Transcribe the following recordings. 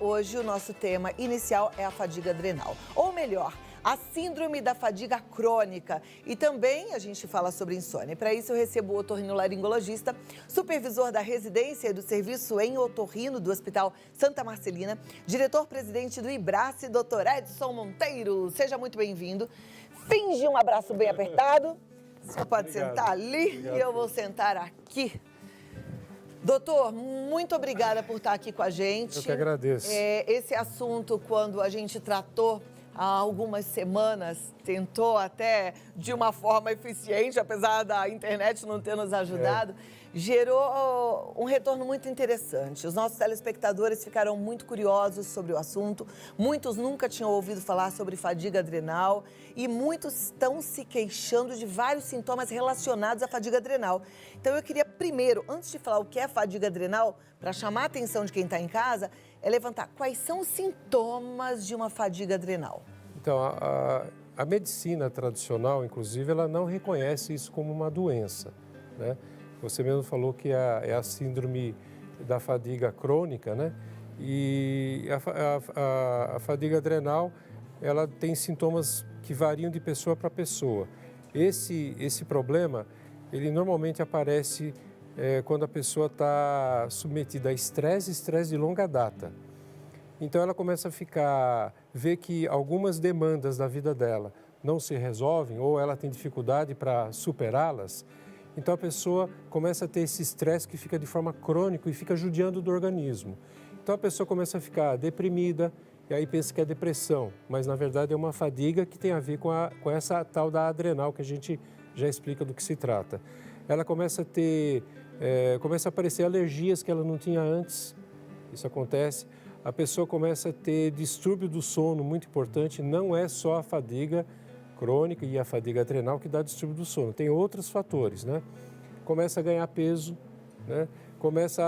Hoje o nosso tema inicial é a fadiga adrenal, ou melhor, a síndrome da fadiga crônica. E também a gente fala sobre insônia. Para isso eu recebo o otorrinolaringologista, supervisor da residência e do serviço em otorrino do Hospital Santa Marcelina, diretor-presidente do IBRACE, Dr. Edson Monteiro. Seja muito bem-vindo. Finge um abraço bem apertado. Você pode sentar ali e eu vou sentar aqui. Doutor, muito obrigada por estar aqui com a gente. Eu que agradeço. Esse assunto, quando a gente tratou há algumas semanas, tentou até de uma forma eficiente, apesar da internet não ter nos ajudado, gerou um retorno muito interessante. Os nossos telespectadores ficaram muito curiosos sobre o assunto, muitos nunca tinham ouvido falar sobre fadiga adrenal e muitos estão se queixando de vários sintomas relacionados à fadiga adrenal. Então eu queria primeiro, antes de falar o que é fadiga adrenal, para chamar a atenção de quem está em casa, é levantar quais são os sintomas de uma fadiga adrenal. Então, a medicina tradicional, inclusive, ela não reconhece isso como uma doença, né? Você mesmo falou que é a síndrome da fadiga crônica, né? E a fadiga adrenal, ela tem sintomas que variam de pessoa para pessoa. Esse problema, ele normalmente aparece quando a pessoa está submetida a estresse de longa data. Então ela começa a ver que algumas demandas da vida dela não se resolvem ou ela tem dificuldade para superá-las. Então a pessoa começa a ter esse estresse que fica de forma crônica e fica judiando do organismo. Então a pessoa começa a ficar deprimida e aí pensa que é depressão, mas na verdade é uma fadiga que tem a ver com essa tal da adrenal que a gente já explica do que se trata. Ela começa a aparecer alergias que ela não tinha antes, isso acontece. A pessoa começa a ter distúrbio do sono, muito importante, não é só a fadiga crônica e a fadiga adrenal que dá distúrbio do sono, tem outros fatores, né? Começa a ganhar peso, né? Começa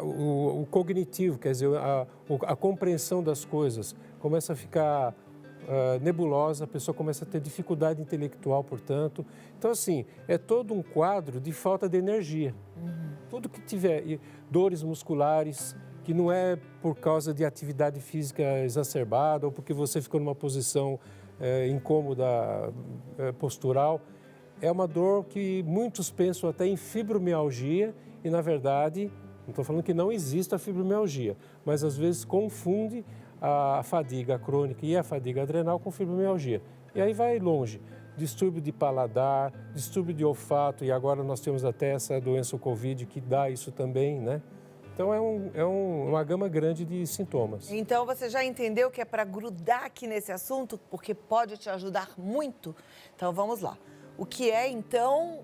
o cognitivo, quer dizer, a compreensão das coisas, começa a ficar nebulosa, a pessoa começa a ter dificuldade intelectual, portanto. Então, assim, é todo um quadro de falta de energia. Tudo que tiver dores musculares, que não é por causa de atividade física exacerbada ou porque você ficou numa posição incômoda postural, é uma dor que muitos pensam até em fibromialgia e, na verdade, não estou falando que não exista a fibromialgia, mas às vezes confunde a fadiga crônica e a fadiga adrenal com fibromialgia. E aí vai longe. Distúrbio de paladar, distúrbio de olfato, e agora nós temos até essa doença, o Covid, que dá isso também, né? Então, uma gama grande de sintomas. Então, você já entendeu que é para grudar aqui nesse assunto, porque pode te ajudar muito? Então, vamos lá. O que é, então,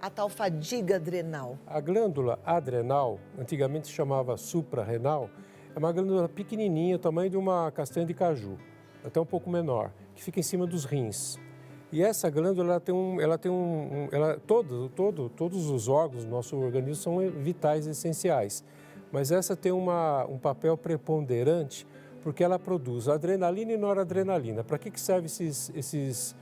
a tal fadiga adrenal? A glândula adrenal, antigamente se chamava suprarrenal, é uma glândula pequenininha, tamanho de uma castanha de caju, até um pouco menor, que fica em cima dos rins. E essa glândula, todos os órgãos do nosso organismo são vitais e essenciais. Mas essa tem um papel preponderante porque ela produz adrenalina e noradrenalina. Para que servem esses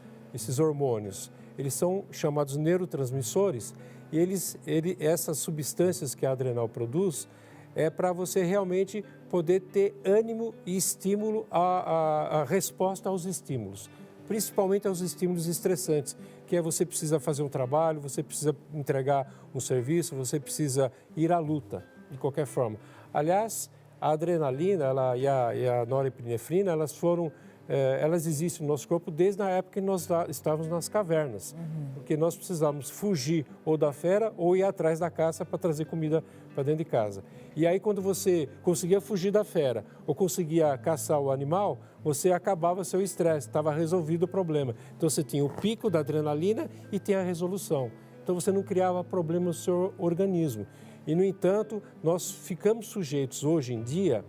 hormônios? Eles são chamados neurotransmissores e essas substâncias que a adrenal produz é para você realmente poder ter ânimo e estímulo à resposta aos estímulos. Principalmente aos estímulos estressantes, que é você precisa fazer um trabalho, você precisa entregar um serviço, você precisa ir à luta, de qualquer forma. Aliás, a adrenalina e a norepinefrina, elas existem no nosso corpo desde a época que nós estávamos nas cavernas, porque nós precisávamos fugir ou da fera ou ir atrás da caça para trazer comida para dentro de casa. E aí, quando você conseguia fugir da fera ou conseguia caçar o animal, você acabava seu estresse, estava resolvido o problema. Então, você tinha o pico da adrenalina e tinha a resolução. Então, você não criava problema no seu organismo. E, no entanto, nós ficamos sujeitos hoje em dia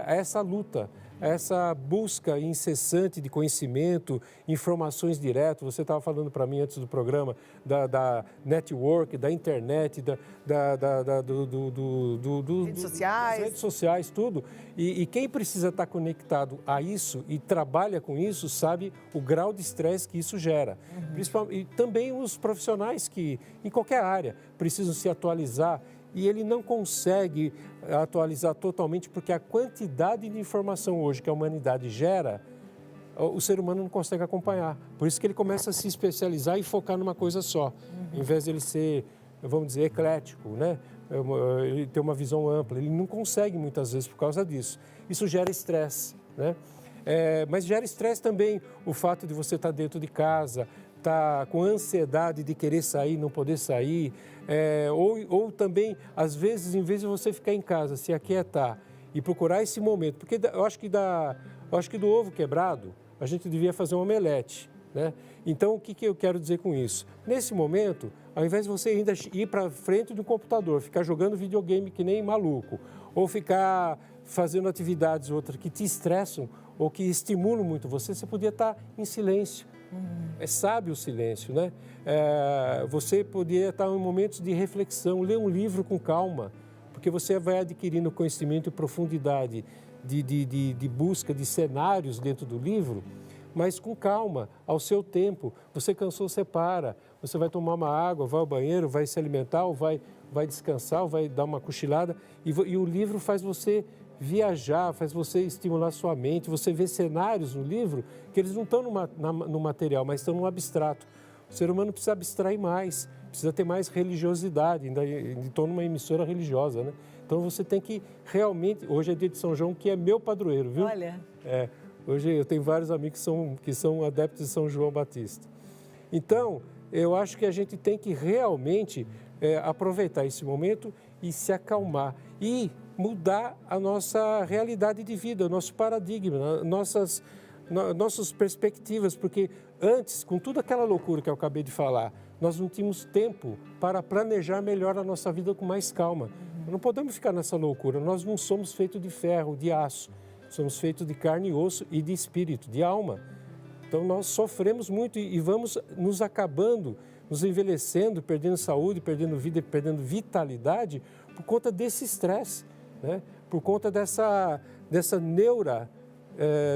a essa luta, essa busca incessante de conhecimento, informações diretas. Você estava falando para mim antes do programa da network, da internet, das redes sociais, tudo. E quem precisa estar conectado a isso e trabalha com isso sabe o grau de estresse que isso gera. Principalmente, e também os profissionais que, em qualquer área, precisam se atualizar e ele não consegue atualizar totalmente, porque a quantidade de informação hoje que a humanidade gera, o ser humano não consegue acompanhar. Por isso que ele começa a se especializar e focar numa coisa só, em vez de ele ser, vamos dizer, eclético, né? Ele ter uma visão ampla. Ele não consegue muitas vezes por causa disso. Isso gera estresse, né? Mas gera estresse também o fato de você estar dentro de casa, estar com ansiedade de querer sair, não poder sair, ou também, às vezes, em vez de você ficar em casa, se aquietar e procurar esse momento, porque eu acho que do ovo quebrado, a gente devia fazer um omelete, né? Então, o que eu quero dizer com isso? Nesse momento, ao invés de você ainda ir para frente do computador, ficar jogando videogame que nem maluco, ou ficar fazendo atividades outras que te estressam ou que estimulam muito você, você podia estar em silêncio. É sábio o silêncio, né? Você podia estar em momentos de reflexão, ler um livro com calma, porque você vai adquirindo conhecimento e profundidade de busca de cenários dentro do livro, mas com calma, ao seu tempo. Você cansou, você para, você vai tomar uma água, vai ao banheiro, vai se alimentar, ou vai descansar, ou vai dar uma cochilada, e o livro faz você viajar, faz você estimular sua mente, você vê cenários no livro que eles não estão no material, mas estão no abstrato. O ser humano precisa abstrair mais, precisa ter mais religiosidade, ainda estou numa emissora religiosa, né? Então você tem que realmente, hoje é dia de São João, que é meu padroeiro, viu? Olha. Hoje eu tenho vários amigos que são adeptos de São João Batista. Então, eu acho que a gente tem que realmente aproveitar esse momento e se acalmar e mudar a nossa realidade de vida, o nosso paradigma, nossas perspectivas, porque antes, com toda aquela loucura que eu acabei de falar, nós não tínhamos tempo para planejar melhor a nossa vida com mais calma. Não podemos ficar nessa loucura, nós não somos feitos de ferro, de aço, somos feitos de carne e osso e de espírito, de alma. Então nós sofremos muito e vamos nos acabando, nos envelhecendo, perdendo saúde, perdendo vida, perdendo vitalidade por conta desse estresse, né? Por conta dessa neura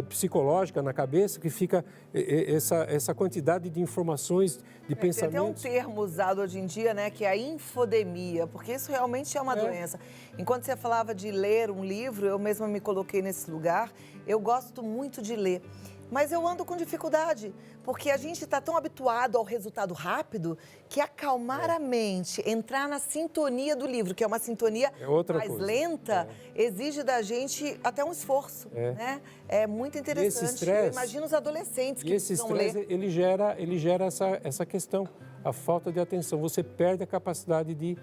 psicológica na cabeça, que fica essa quantidade de informações, de pensamentos. Tem até um termo usado hoje em dia, né, que é a infodemia, porque isso realmente é uma doença. Enquanto você falava de ler um livro, eu mesma me coloquei nesse lugar, eu gosto muito de ler. Mas eu ando com dificuldade, porque a gente está tão habituado ao resultado rápido que acalmar a mente, entrar na sintonia do livro, que é uma sintonia mais lenta, exige da gente até um esforço, né? É muito interessante. Esse estresse, imagina os adolescentes que precisam ler. Esse estresse, ele gera essa questão, a falta de atenção. Você perde a capacidade de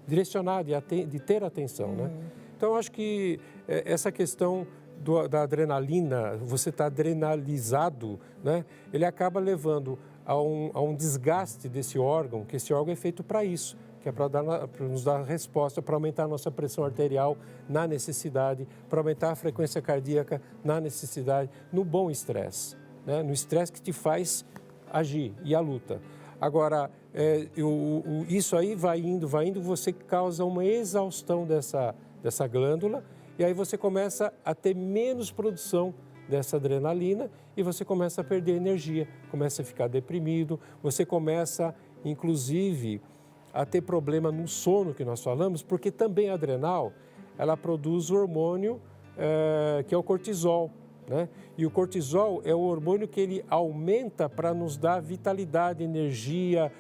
direcionar, de ter atenção, né? Então, eu acho que essa questão da adrenalina, você está adrenalizado, né? Ele acaba levando a um desgaste desse órgão, que esse órgão é feito para isso, que é para nos dar resposta, para aumentar a nossa pressão arterial na necessidade, para aumentar a frequência cardíaca na necessidade, no bom estresse, né? No estresse que te faz agir e a luta. Agora, isso aí vai indo, você causa uma exaustão dessa glândula, e aí você começa a ter menos produção dessa adrenalina e você começa a perder energia, começa a ficar deprimido, você começa, inclusive, a ter problema no sono que nós falamos, porque também a adrenal, ela produz o hormônio que é o cortisol, né? E o cortisol é o hormônio que ele aumenta para nos dar vitalidade, energia,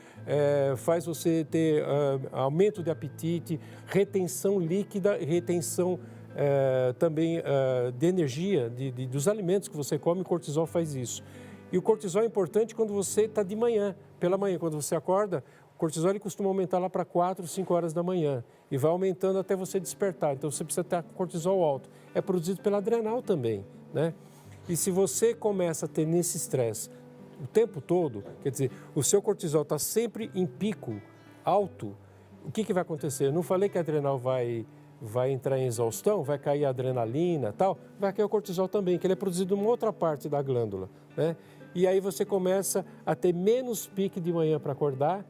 faz você ter aumento de apetite, retenção líquida, retenção também de energia, dos alimentos que você come. O cortisol faz isso. E o cortisol é importante quando você está de manhã, pela manhã, quando você acorda, o cortisol ele costuma aumentar lá para 4, 5 horas da manhã e vai aumentando até você despertar. Então você precisa estar com cortisol alto. É produzido pela adrenal também, né? E se você começa a ter nesse estresse o tempo todo, quer dizer, o seu cortisol está sempre em pico alto, o que vai acontecer? Eu não falei que a adrenal vai entrar em exaustão, vai cair a adrenalina e tal, vai cair o cortisol também, que ele é produzido em uma outra parte da glândula, né? E aí você começa a ter menos pique de manhã para acordar,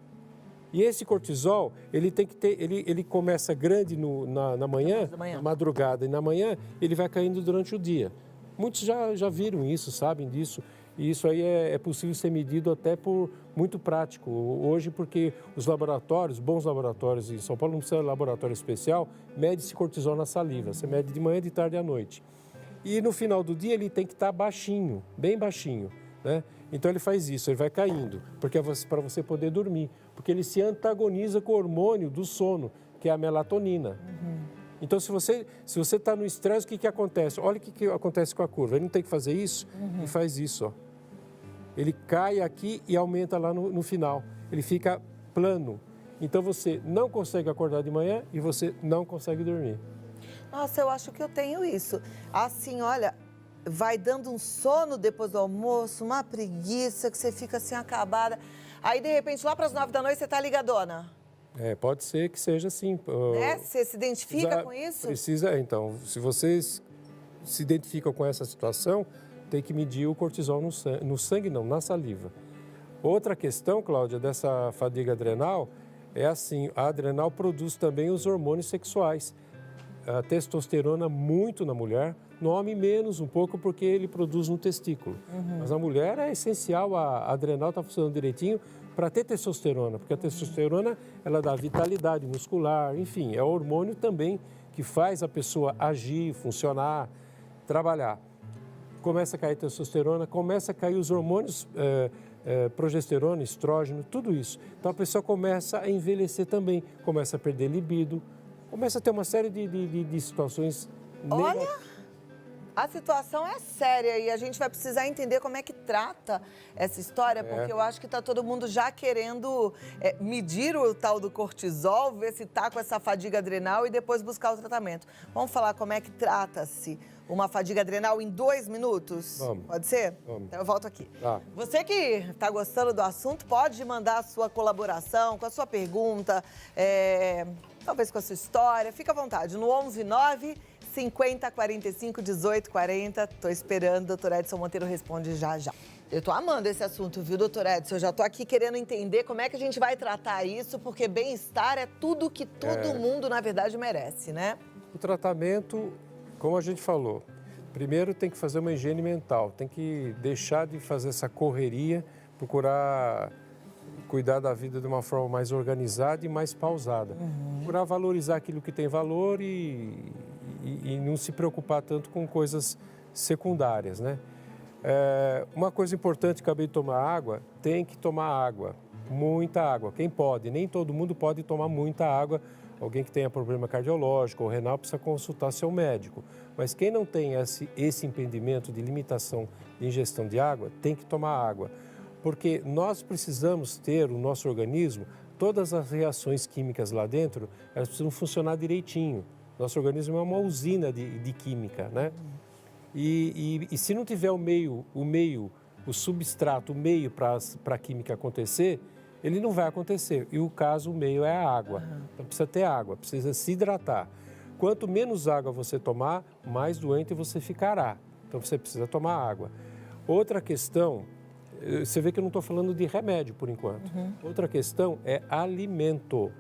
e esse cortisol, ele tem que ter, ele começa grande na manhã, na madrugada, e na manhã ele vai caindo durante o dia. Muitos já viram isso, sabem disso. E isso aí é possível ser medido até por muito prático hoje, porque os laboratórios, bons laboratórios em São Paulo, não precisa de laboratório especial, mede-se cortisol na saliva. Você mede de manhã, de tarde e à noite. E no final do dia ele tem que estar baixinho, bem baixinho, né? Então ele faz isso, ele vai caindo, porque é para você poder dormir, porque ele se antagoniza com o hormônio do sono, que é a melatonina. Então, se você está no estresse, o que acontece? Olha o que acontece com a curva. Ele não tem que fazer isso e faz isso, ó. Ele cai aqui e aumenta lá no final. Ele fica plano. Então, você não consegue acordar de manhã e você não consegue dormir. Nossa, eu acho que eu tenho isso. Assim, olha, vai dando um sono depois do almoço, uma preguiça, que você fica assim acabada. Aí, de repente, lá para as 9 da noite, você está ligadona. Pode ser que seja assim. Né? Você se identifica com isso? Precisa, então, se vocês se identificam com essa situação, tem que medir o cortisol no sangue não, na saliva. Outra questão, Cláudia, dessa fadiga adrenal é assim, a adrenal produz também os hormônios sexuais. A testosterona muito na mulher, no homem menos um pouco porque ele produz no testículo. Mas na mulher é essencial, a adrenal está funcionando direitinho para ter testosterona, porque a testosterona ela dá vitalidade muscular, enfim, é o hormônio também que faz a pessoa agir, funcionar, trabalhar. Começa a cair testosterona, começa a cair os hormônios, progesterona, estrógeno, tudo isso. Então a pessoa começa a envelhecer também, começa a perder libido, começa a ter uma série de situações negativas. Olha, a situação é séria e a gente vai precisar entender como é que trata essa história, porque eu acho que está todo mundo já querendo medir o tal do cortisol, ver se está com essa fadiga adrenal e depois buscar o tratamento. Vamos falar como é que trata-se uma fadiga adrenal em 2 minutos? Vamos. Pode ser? Vamos. Então eu volto aqui. Tá. Você que está gostando do assunto, pode mandar a sua colaboração, com a sua pergunta, talvez com a sua história. Fica à vontade, no 119 50 45 18 40. Tô esperando, doutor Edson Monteiro responde já já. Eu tô amando esse assunto, viu, doutor Edson? Eu já tô aqui querendo entender como é que a gente vai tratar isso, porque bem-estar é tudo que todo mundo, na verdade, merece, né? O tratamento, como a gente falou, primeiro tem que fazer uma higiene mental, tem que deixar de fazer essa correria, procurar cuidar da vida de uma forma mais organizada e mais pausada. Procurar valorizar aquilo que tem valor e não se preocupar tanto com coisas secundárias, né? Uma coisa importante, acabei de tomar água, tem que tomar água, muita água. Quem pode, nem todo mundo pode tomar muita água. Alguém que tenha problema cardiológico ou renal precisa consultar seu médico. Mas quem não tem esse impedimento de limitação de ingestão de água, tem que tomar água. Porque nós precisamos ter, o nosso organismo, todas as reações químicas lá dentro, elas precisam funcionar direitinho. Nosso organismo é uma usina de química, né? E se não tiver o substrato, o meio para a química acontecer, ele não vai acontecer. E o meio é a água. Então precisa ter água, precisa se hidratar. Quanto menos água você tomar, mais doente você ficará. Então você precisa tomar água. Outra questão, você vê que eu não estou falando de remédio por enquanto. Outra questão é alimento.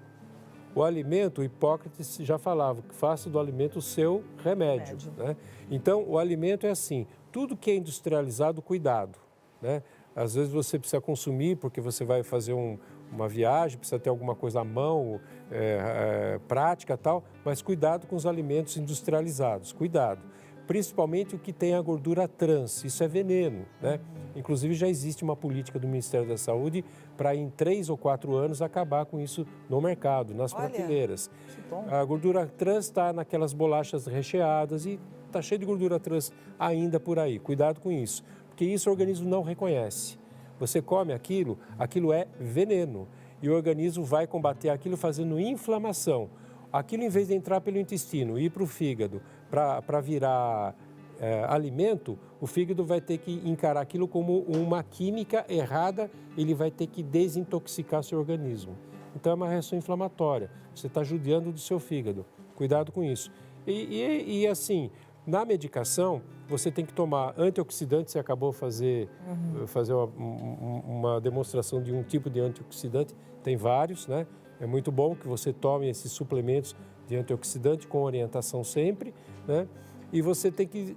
O alimento, o Hipócrates já falava, que faça do alimento o seu remédio. Né? Então, o alimento é assim, tudo que é industrializado, cuidado. Né? Às vezes você precisa consumir porque você vai fazer uma viagem, precisa ter alguma coisa à mão, prática e tal, mas cuidado com os alimentos industrializados, cuidado. Principalmente o que tem a gordura trans, isso é veneno, né? Inclusive já existe uma política do Ministério da Saúde para em 3 ou 4 anos acabar com isso no mercado, nas prateleiras. A gordura trans está naquelas bolachas recheadas e está cheio de gordura trans ainda por aí, cuidado com isso, porque isso o organismo não reconhece. Você come aquilo é veneno e o organismo vai combater aquilo fazendo inflamação. Aquilo, em vez de entrar pelo intestino e ir para o fígado para virar alimento, o fígado vai ter que encarar aquilo como uma química errada, ele vai ter que desintoxicar seu organismo. Então, é uma reação inflamatória. Você está judiando do seu fígado. Cuidado com isso. E assim, na medicação, você tem que tomar antioxidante. Você acabou de fazer uma demonstração de um tipo de antioxidante. Tem vários, né? É muito bom que você tome esses suplementos de antioxidante com orientação sempre, né? E você tem que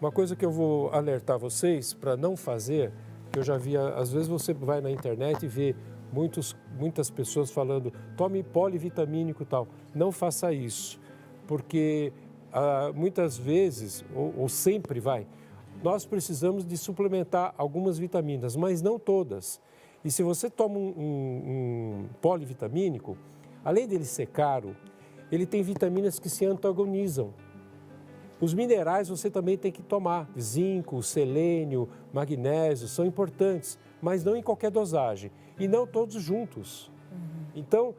Uma coisa que eu vou alertar vocês para não fazer, que eu já vi, às vezes você vai na internet e vê muitas pessoas falando, tome polivitamínico e tal. Não faça isso, porque muitas vezes, ou sempre nós precisamos de suplementar algumas vitaminas, mas não todas. E se você toma um polivitamínico, além dele ser caro, ele tem vitaminas que se antagonizam. Os minerais você também tem que tomar, zinco, selênio, magnésio, são importantes, mas não em qualquer dosagem e não todos juntos. Então,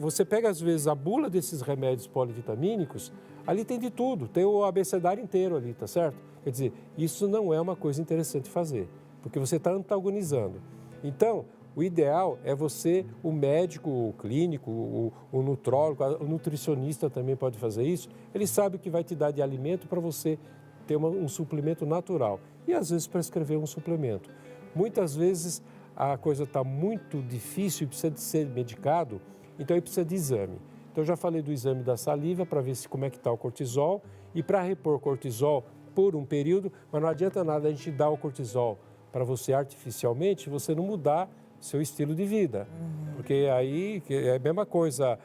você pega às vezes a bula desses remédios polivitamínicos, ali tem de tudo, tem o abecedário inteiro ali, tá certo? Quer dizer, isso não é uma coisa interessante fazer, porque você está antagonizando. Então, o ideal é você, o médico, o clínico, o nutrólogo, o nutricionista também pode fazer isso. Ele sabe o que vai te dar de alimento para você ter um suplemento natural. E às vezes prescrever um suplemento. Muitas vezes a coisa está muito difícil e precisa de ser medicado, então aí precisa de exame. Então eu já falei do exame da saliva para ver como é que está o cortisol e para repor cortisol por um período, mas não adianta nada a gente dar o cortisol para você artificialmente, você não mudar seu estilo de vida, porque aí é a mesma coisa,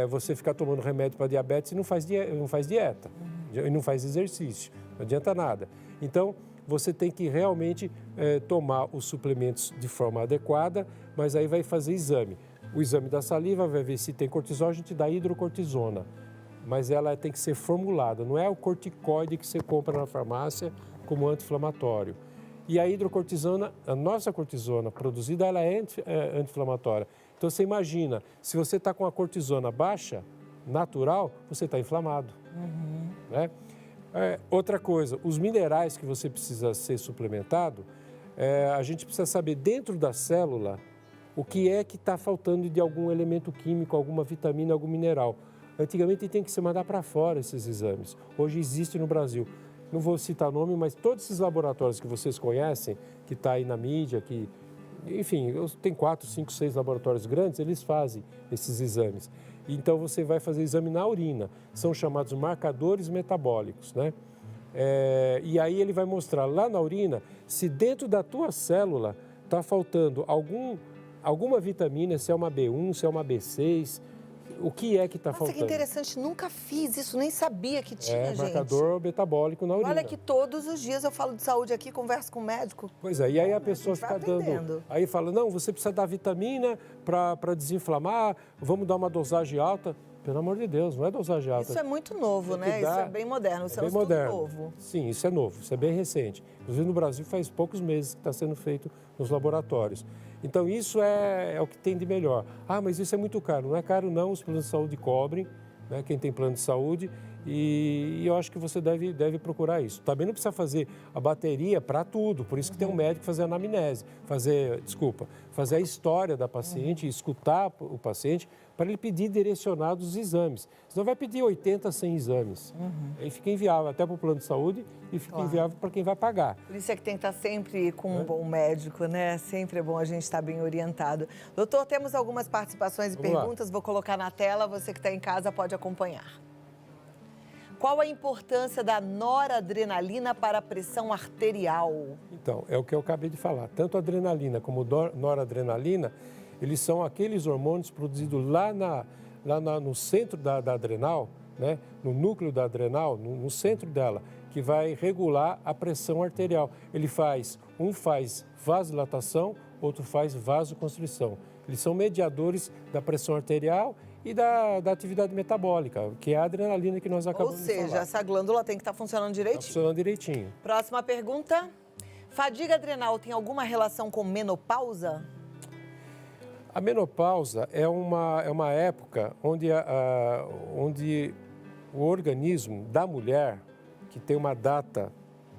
você ficar tomando remédio para diabetes e não faz dieta, e não faz exercício, não adianta nada. Então, você tem que realmente tomar os suplementos de forma adequada, mas aí vai fazer exame. O exame da saliva vai ver se tem cortisol, a gente dá hidrocortisona, mas ela tem que ser formulada, não é o corticoide que você compra na farmácia como anti-inflamatório. E a hidrocortisona, a nossa cortisona produzida, ela é anti-inflamatória. Então, você imagina, se você está com a cortisona baixa, natural, você está inflamado. Né? Outra coisa, os minerais que você precisa ser suplementado, a gente precisa saber dentro da célula o que é que está faltando de algum elemento químico, alguma vitamina, algum mineral. Antigamente tem que se mandar para fora esses exames. Hoje existe no Brasil. Não vou citar nome, mas todos esses laboratórios que vocês conhecem, que está aí na mídia, enfim, tem 4, 5, 6 laboratórios grandes, eles fazem esses exames. Então, você vai fazer exame na urina, são chamados marcadores metabólicos, né? E aí ele vai mostrar lá na urina se dentro da tua célula está faltando alguma vitamina, se é uma B1, se é uma B6, o que é que está faltando? Nossa, que interessante, nunca fiz isso, nem sabia que tinha, gente. Marcador metabólico na urina. Olha que todos os dias eu falo de saúde aqui, converso com o médico. Pois é, e aí a pessoa fica dando... Aí fala, não, você precisa dar vitamina para desinflamar, vamos dar uma dosagem alta. Pelo amor de Deus, não é dosagem alta. Isso é muito novo, né? Isso é bem moderno, isso é um estudo novo. Sim, isso é novo, isso é bem recente. Inclusive no Brasil faz poucos meses que está sendo feito nos laboratórios. Então isso é o que tem de melhor. Ah, mas isso é muito caro. Não é caro não, os planos de saúde cobrem, né? Quem tem plano de saúde, e eu acho que você deve procurar isso. Também não precisa fazer a bateria para tudo, por isso que tem um médico fazer a anamnese, fazer a história da paciente, escutar o paciente, para ele pedir direcionados exames. Senão vai pedir 80, 100 exames. Aí fica inviável até para o plano de saúde e fica inviável para quem vai pagar. Por isso é que tem que estar sempre com um bom médico, né? Sempre é bom a gente estar bem orientado. Doutor, temos algumas participações e perguntas, vou colocar na tela, você que está em casa pode acompanhar. Qual a importância da noradrenalina para a pressão arterial? Então, é o que eu acabei de falar. Tanto a adrenalina como a noradrenalina, eles são aqueles hormônios produzidos lá no centro da adrenal, né? No núcleo da adrenal, no centro dela, que vai regular a pressão arterial. Um faz vasodilatação, outro faz vasoconstrição. Eles são mediadores da pressão arterial e da atividade metabólica, que é a adrenalina que nós acabamos de falar. Ou seja, essa glândula tem que estar funcionando direitinho. Está funcionando direitinho. Próxima pergunta. Fadiga adrenal tem alguma relação com menopausa? A menopausa é uma época onde o organismo da mulher, que tem uma data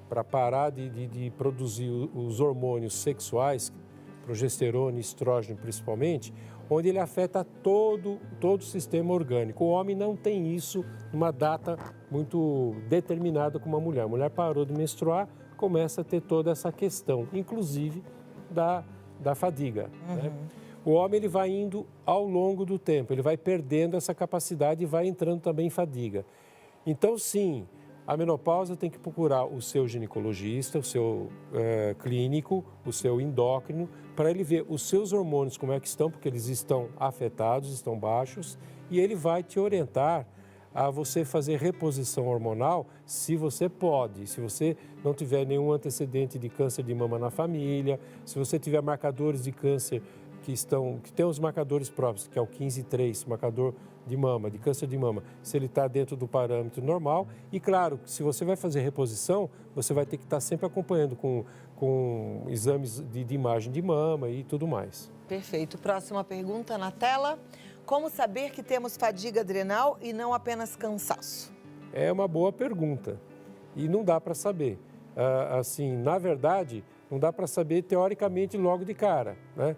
para parar de produzir os hormônios sexuais, progesterona e estrógeno principalmente, onde ele afeta todo o sistema orgânico. O homem não tem isso numa data muito determinada como a mulher. A mulher parou de menstruar, começa a ter toda essa questão, inclusive da fadiga. Né? O homem ele vai indo ao longo do tempo, ele vai perdendo essa capacidade e vai entrando também em fadiga. Então, sim, A menopausa tem que procurar o seu ginecologista, o seu clínico, o seu endócrino, para ele ver os seus hormônios como é que estão, porque eles estão afetados, estão baixos, e ele vai te orientar a você fazer reposição hormonal, se você pode, se você não tiver nenhum antecedente de câncer de mama na família, se você tiver marcadores de câncer que tem os marcadores próprios, que é o 15-3, marcador de mama, de câncer de mama, se ele está dentro do parâmetro normal. E claro, se você vai fazer reposição, você vai ter que estar sempre acompanhando com exames de imagem de mama e tudo mais. Perfeito. Próxima pergunta na tela. Como saber que temos fadiga adrenal e não apenas cansaço? É uma boa pergunta e não dá para saber. Assim, na verdade, não dá para saber teoricamente logo de cara, né?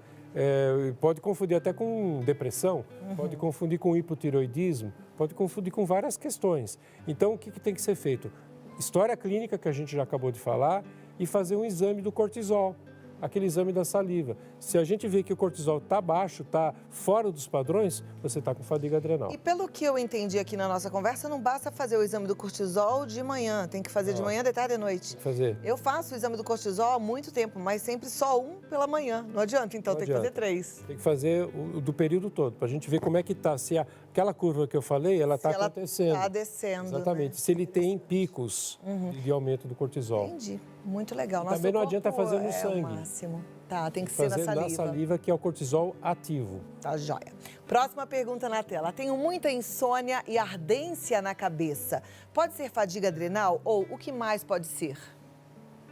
Pode confundir até com depressão, pode confundir com hipotireoidismo, pode confundir com várias questões. Então, o que tem que ser feito? História clínica, que a gente já acabou de falar, e fazer um exame do cortisol, aquele exame da saliva. Se a gente vê que o cortisol está baixo, está fora dos padrões, você está com fadiga adrenal. E pelo que eu entendi aqui na nossa conversa, não basta fazer o exame do cortisol de manhã, tem que fazer de manhã, de tarde e de noite. Fazer. Eu faço o exame do cortisol há muito tempo, mas sempre só um pela manhã. Não adianta, então Não tem adianta. que fazer 3. Tem que fazer o do período todo, para a gente ver como é que está. Se aquela curva que eu falei, ela está acontecendo. Está descendo. Exatamente. Né? Se ele tem picos de aumento do cortisol. Entendi. Muito legal. E também não adianta fazer no sangue. O máximo. Tá, tem que ser na Fazer saliva. na saliva, que é o cortisol ativo. Tá joia. Próxima pergunta na tela. Tenho muita insônia e ardência na cabeça. Pode ser fadiga adrenal ou o que mais pode ser?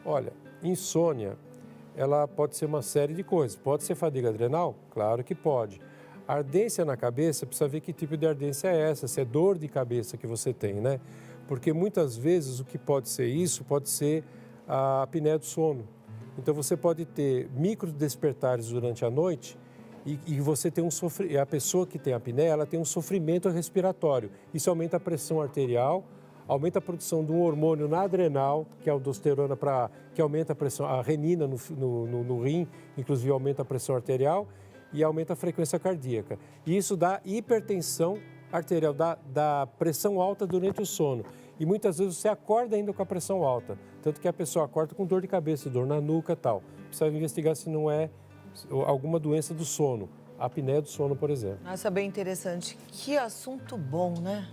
Olha, insônia, ela pode ser uma série de coisas. Pode ser fadiga adrenal? Claro que pode. Ardência na cabeça, precisa ver que tipo de ardência é essa, se é dor de cabeça que você tem, né? Porque muitas vezes o que pode ser isso pode ser a apneia do sono. Então você pode ter micro despertares durante a noite e você tem a pessoa que tem apneia, ela tem um sofrimento respiratório. Isso aumenta a pressão arterial, aumenta a produção de um hormônio na adrenal, que é a aldosterona, que aumenta a pressão, a renina no rim, inclusive aumenta a pressão arterial e aumenta a frequência cardíaca. E isso dá hipertensão arterial, dá pressão alta durante o sono. E muitas vezes você acorda ainda com a pressão alta, tanto que a pessoa acorda com dor de cabeça, dor na nuca e tal. Precisa investigar se não é alguma doença do sono, a apneia do sono, por exemplo. Nossa, bem interessante. Que assunto bom, né?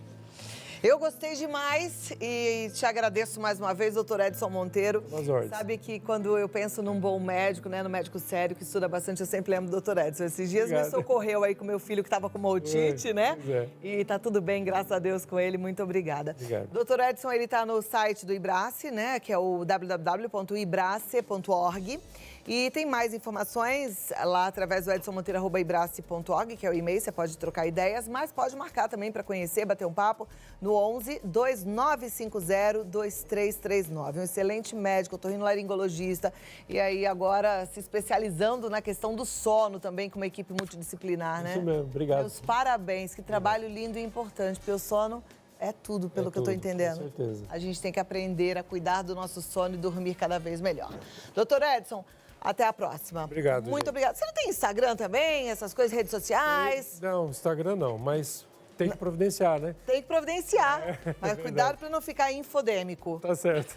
Eu gostei demais e te agradeço mais uma vez, doutor Edson Monteiro. Boas ordens. Sabe que quando eu penso num bom médico, né, no médico sério, que estuda bastante, eu sempre lembro do doutor Edson. Esses dias Obrigado. me socorreu aí com meu filho que estava com uma otite, né? Pois é. E tá tudo bem, graças a Deus, com ele. Muito obrigada. Obrigado. Doutor Edson, ele tá no site do Ibrace, né, que é o www.ibrace.org. E tem mais informações lá através do edsonmonteiro@ibrace.org, que é o e-mail, você pode trocar ideias, mas pode marcar também para conhecer, bater um papo no 11 2950 2339. Um excelente médico, otorrinolaringologista, e aí agora se especializando na questão do sono também, com uma equipe multidisciplinar, né? Isso mesmo, obrigado. Meus parabéns, que trabalho lindo e importante, porque o sono é tudo, pelo que eu estou tudo, entendendo. com certeza. A gente tem que aprender a cuidar do nosso sono e dormir cada vez melhor. Doutor Edson, até a próxima. Obrigado, Muito gente. obrigada. Você não tem Instagram também, essas coisas, redes sociais? Não, Instagram não, mas tem que providenciar, né? Tem que providenciar. Mas verdade. cuidado para não ficar infodêmico. Tá certo.